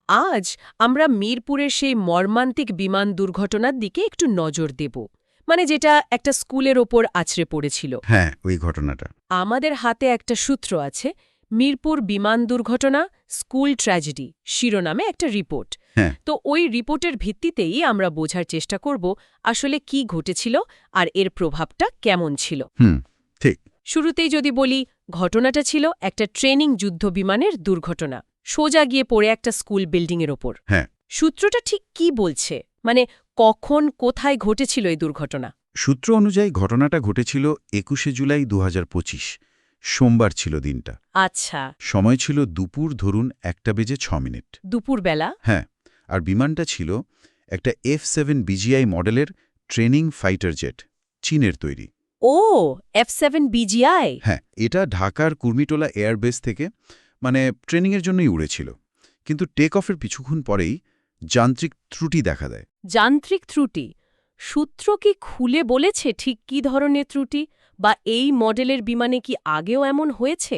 আজ আমরা মিরপুরের সেই মর্মান্তিক বিমান দুর্ঘটনার দিকে একটু নজর দেব, মানে যেটা একটা স্কুলের ওপর আছড়ে পড়েছিল। হ্যাঁ, ওই ঘটনাটা। আমাদের হাতে একটা সূত্র আছে, মিরপুর বিমান দুর্ঘটনা স্কুল ট্র্যাজেডি শিরোনামে একটা রিপোর্ট। হ্যাঁ। তো ওই রিপোর্টের ভিত্তিতেই আমরা বোঝার চেষ্টা করব আসলে কি ঘটেছিল আর এর প্রভাবটা কেমন ছিল। ঠিক। শুরুতেই যদি বলি, ঘটনাটা ছিল একটা ট্রেনিং যুদ্ধ বিমানের দুর্ঘটনা, সোজা গিয়ে পড়ে একটা স্কুল বিল্ডিংয়ের ওপর। হ্যাঁ। সূত্রটা ঠিক কি বলছে, মানে কখন কোথায় ঘটেছিল এই দুর্ঘটনা? সূত্র অনুযায়ী ঘটনাটা ঘটেছিল ২১শে জুলাই ২০২৫। সোমবার ছিল দিনটা। আচ্ছা, সময় ছিল দুপুর ধরুন ১:০৬। দুপুরবেলা। হ্যাঁ, আর বিমানটা ছিল একটা F7 BGI মডেলের ট্রেনিং ফাইটার জেট, চীনের তৈরি। ও, F7 BGI। হ্যাঁ, এটা ঢাকার কুর্মিটোলা এয়ারবেস থেকে ট্রেনিংয়ের জন্যই উড়েছিল। কিন্তু টেক অফের কিছুক্ষণ পরেই যান্ত্রিক ত্রুটি দেখা দেয়। যান্ত্রিক ত্রুটি? সূত্র কি খুলে বলেছে ঠিক কি ধরনের ত্রুটি, বা এই মডেলের বিমানে কি আগেও এমন হয়েছে?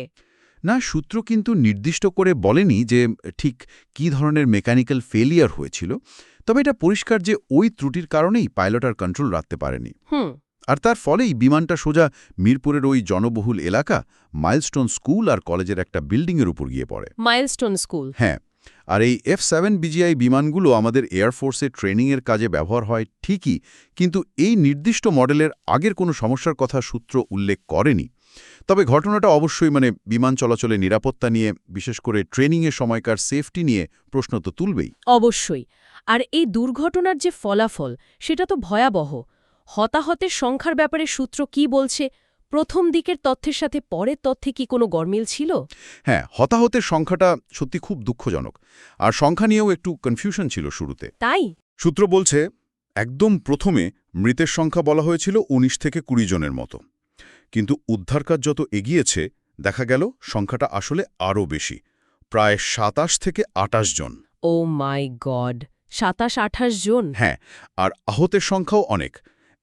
না, সূত্র কিন্তু নির্দিষ্ট করে বলেনি যে ঠিক কী ধরনের মেকানিক্যাল ফেলিয়ার হয়েছিল, তবে এটা পরিষ্কার যে ওই ত্রুটির কারণেই পাইলট আর কন্ট্রোল রাখতে পারেনি। আর তার ফলেই বিমানটা সোজা মিরপুরের ওই জনবহুল এলাকা মাইলস্টোন স্কুল আর কলেজের একটা বিল্ডিংয়ের উপর গিয়ে পড়ে। Milestone school? হ্যাঁ, আর এই F7 BGI বিমানগুলো আমাদের এয়ারফোর্সে ট্রেনিংয়ের কাজে ব্যবহার হয় ঠিকই, কিন্তু এই নির্দিষ্ট মডেলের আগের কোনো সমস্যার কথা সূত্র উল্লেখ করেনি। তবে ঘটনাটা অবশ্যই বিমান চলাচলে নিরাপত্তা নিয়ে, বিশেষ করে ট্রেনিংয়ের সময়কার সেফটি নিয়ে প্রশ্ন তো তুলবেই। অবশ্যই। আর এই দুর্ঘটনার যে ফলাফল, সেটা তো ভয়াবহ। হতাহতের সংখ্যার ব্যাপারে সূত্র কি বলছে? প্রথম দিকের তথ্যের সাথে পরের তথ্যে কি কোনো গরমিল ছিল? হ্যাঁ, হতাহতের সংখ্যাটা সত্যি খুব দুঃখজনক, আর সংখ্যা নিয়েও একটু কনফিউশন ছিল শুরুতে। তাই? সূত্র বলছে, একদম প্রথমে মৃতের সংখ্যা বলা হয়েছিল ১৯ থেকে ২০ জনের মতো, কিন্তু উদ্ধারকাজ যত এগিয়েছে দেখা গেল সংখ্যাটা আসলে আরও বেশি, প্রায় ২৭ থেকে ২৮ জন। ও মাই গড, ২৭-২৮ জন? হ্যাঁ, আর আহতের সংখ্যাও অনেক,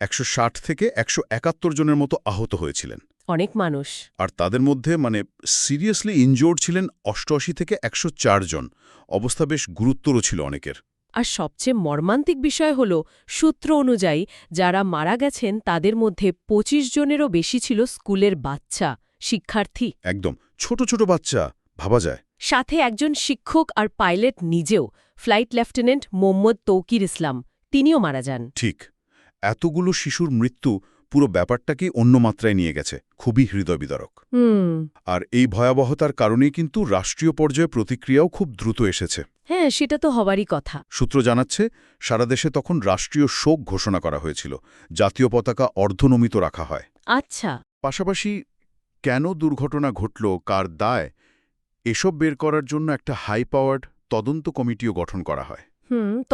১৬০ থেকে ১৭১ জনের মতো আহত হয়েছিলেন। অনেক মানুষ। আর তাদের মধ্যে সিরিয়াসলি ইনজোর্ড ছিলেন ৮৮ থেকে ১০৪ জন। অবস্থা বেশ গুরুতর ছিল অনেকের। আর সবচেয়ে মর্মান্তিক বিষয় হল, সূত্র অনুযায়ী যারা মারা গেছেন তাদের মধ্যে ২৫ জনেরও বেশি ছিল স্কুলের বাচ্চা, শিক্ষার্থী। একদম ছোট ছোট বাচ্চা, ভাবা যায়। সাথে একজন শিক্ষক আর পাইলট নিজেও, ফ্লাইট লেফটেন্যান্ট মোহাম্মদ তৌকির ইসলাম, তিনিও মারা যান। ঠিক, এতগুলো শিশুর মৃত্যু পুরো ব্যাপারটাকে অন্য মাত্রায় নিয়ে গেছে, খুবই হৃদয়বিদারক। আর এই ভয়াবহতার কারণেই কিন্তু রাষ্ট্রীয় পর্যায়ে প্রতিক্রিয়াও খুব দ্রুত এসেছে। হ্যাঁ, সেটা তো হবারই কথা। সূত্র জানাচ্ছে, সারা দেশে তখন রাষ্ট্রীয় শোক ঘোষণা করা হয়েছিল, জাতীয় পতাকা অর্ধনমিত রাখা হয়। আচ্ছা। পাশাপাশি কেন দুর্ঘটনা ঘটল, কার দায়, এসব বের করার জন্য একটা হাই পাওয়ার্ড তদন্ত কমিটিও গঠন করা হয়।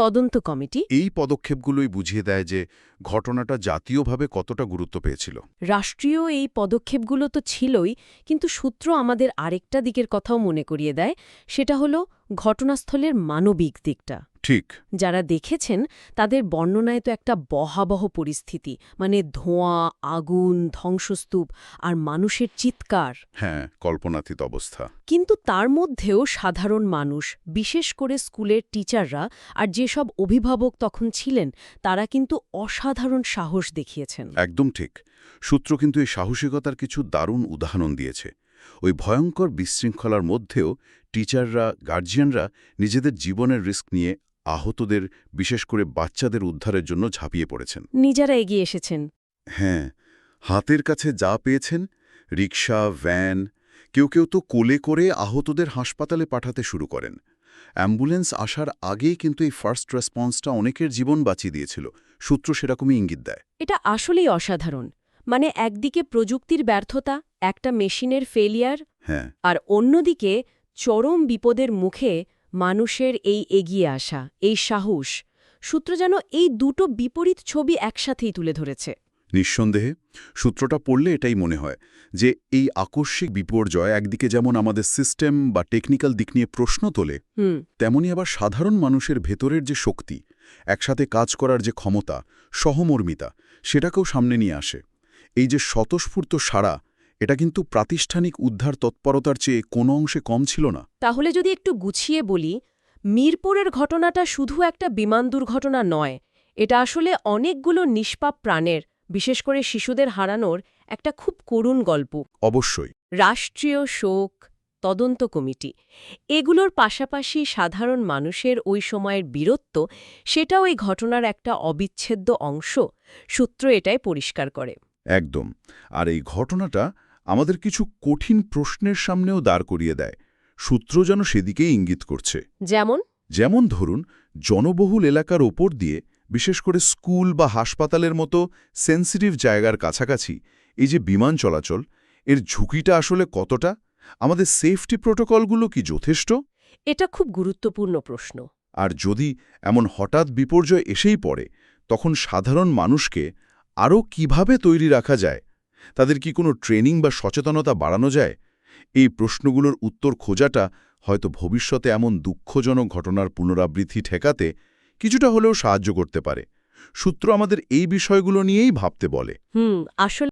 তদন্ত কমিটি? এই পদক্ষেপগুলোই বুঝিয়ে দেয় যে ঘটনাটা জাতীয়ভাবে কতটা গুরুত্ব পেয়েছিল। রাষ্ট্রীয় এই পদক্ষেপগুলো তো ছিলই, কিন্তু সূত্র আমাদের আরেকটা দিকের কথাও মনে করিয়ে দেয়, সেটা হলো ঘটনাস্থলের মানবিক দিকটা। ঠিক। যারা দেখেছেন তাদের বর্ণনায় তো একটা বহাবহ পরিস্থিতি, মানে ধোঁয়া, আগুন, ধ্বংসস্তূপ আর মানুষের চিৎকার। হ্যাঁ, কল্পনাতীত অবস্থা। কিন্তু তার মধ্যেও সাধারণ মানুষ, বিশেষ করে স্কুলের টিচাররা আর যেসব অভিভাবক তখন ছিলেন, তারা কিন্তু অসাধারণ সাহস দেখিয়েছেন। একদম ঠিক। সূত্র কিন্তু এই সাহসিকতার কিছু দারুণ উদাহরণ দিয়েছে। ওই ভয়ঙ্কর বিশৃঙ্খলার মধ্যেও টিচাররা, গার্জিয়ানরা নিজেদের জীবনের রিস্ক নিয়ে আহতদের, বিশেষ করে বাচ্চাদের উদ্ধারের জন্য ঝাঁপিয়ে পড়েছেন। নিজেরা এগিয়ে এসেছেন। হ্যাঁ, হাতের কাছে যা পেয়েছেন, রিকশা, ভ্যান, কেউ কেউ তো কোলে করে আহতদের হাসপাতালে পাঠাতে শুরু করেন। অ্যাম্বুলেন্স আসার আগেই কিন্তু এই ফার্স্ট রেসপন্সটা অনেকের জীবন বাঁচিয়ে দিয়েছিল। সূত্র সেরকমই ইঙ্গিত দেয়। এটা আসলেই অসাধারণ। মানে একদিকে প্রযুক্তির ব্যর্থতা, একটা মেশিনের ফেলিয়ার, হ্যাঁ, আর অন্যদিকে চরম বিপদের মুখে মানুষের এই এগিয়ে আসা, এই সাহস। সূত্র যেন এই দুটো বিপরীত ছবি একসাথেই তুলে ধরেছে। নিঃসন্দেহে সূত্রটা পড়লে এটাই মনে হয় যে এই আকস্মিক বিপর্যয় একদিকে যেমন আমাদের সিস্টেম বা টেকনিক্যাল দিক নিয়ে প্রশ্ন তোলে, তেমনি আবার সাধারণ মানুষের ভেতরের যে শক্তি, একসাথে কাজ করার যে ক্ষমতা, সহমর্মিতা, সেটাকেও সামনে নিয়ে আসে। এই যে স্বতঃস্ফূর্ত সাড়া, এটা কিন্তু প্রাতিষ্ঠানিক উদ্ধার তৎপরতার চেয়ে কোনো অংশে কম ছিল না। তাহলে যদি একটু গুছিয়ে বলি, মিরপুরের ঘটনাটা শুধু একটা বিমান দুর্ঘটনা নয়, এটা আসলে অনেকগুলো নিষ্পাপ প্রাণের, বিশেষ করে শিশুদের হারানোর একটা খুব করুণ গল্প। অবশ্যই। রাষ্ট্রীয় শোক, তদন্ত কমিটি, এগুলোর পাশাপাশি সাধারণ মানুষের ওই সময়ের বীরত্ব, সেটাও এই ঘটনার একটা অবিচ্ছেদ্য অংশ। সূত্র এটাই পরিষ্কার করে। একদম। আর এই ঘটনাটা আমাদের কিছু কঠিন প্রশ্নের সামনেও দাঁড় করিয়ে দেয়। সূত্র যেন সেদিকেই ইঙ্গিত করছে। যেমন ধরুন, জনবহুল এলাকার ওপর দিয়ে, বিশেষ করে স্কুল বা হাসপাতালের মতো সেন্সিটিভ জায়গার কাছাকাছি এই যে বিমান চলাচল, এর ঝুঁকিটা আসলে কতটা? আমাদের সেফটি প্রোটোকলগুলো কি যথেষ্ট? এটা খুব গুরুত্বপূর্ণ প্রশ্ন। আর যদি এমন হঠাৎ বিপর্যয় এসেই পড়ে, তখন সাধারণ মানুষকে আরও কিভাবে তৈরি রাখা যায়? তাদের কি কোনো ট্রেনিং বা সচেতনতা বাড়ানো যায়? এই প্রশ্নগুলোর উত্তর খোঁজাটা হয়তো ভবিষ্যতে এমন দুঃখজনক ঘটনার পুনরাবৃত্তি ঠেকাতে কিছুটা হলেও সাহায্য করতে পারে। সূত্র আমাদের এই বিষয়গুলো নিয়েই ভাবতে বলে। আসলে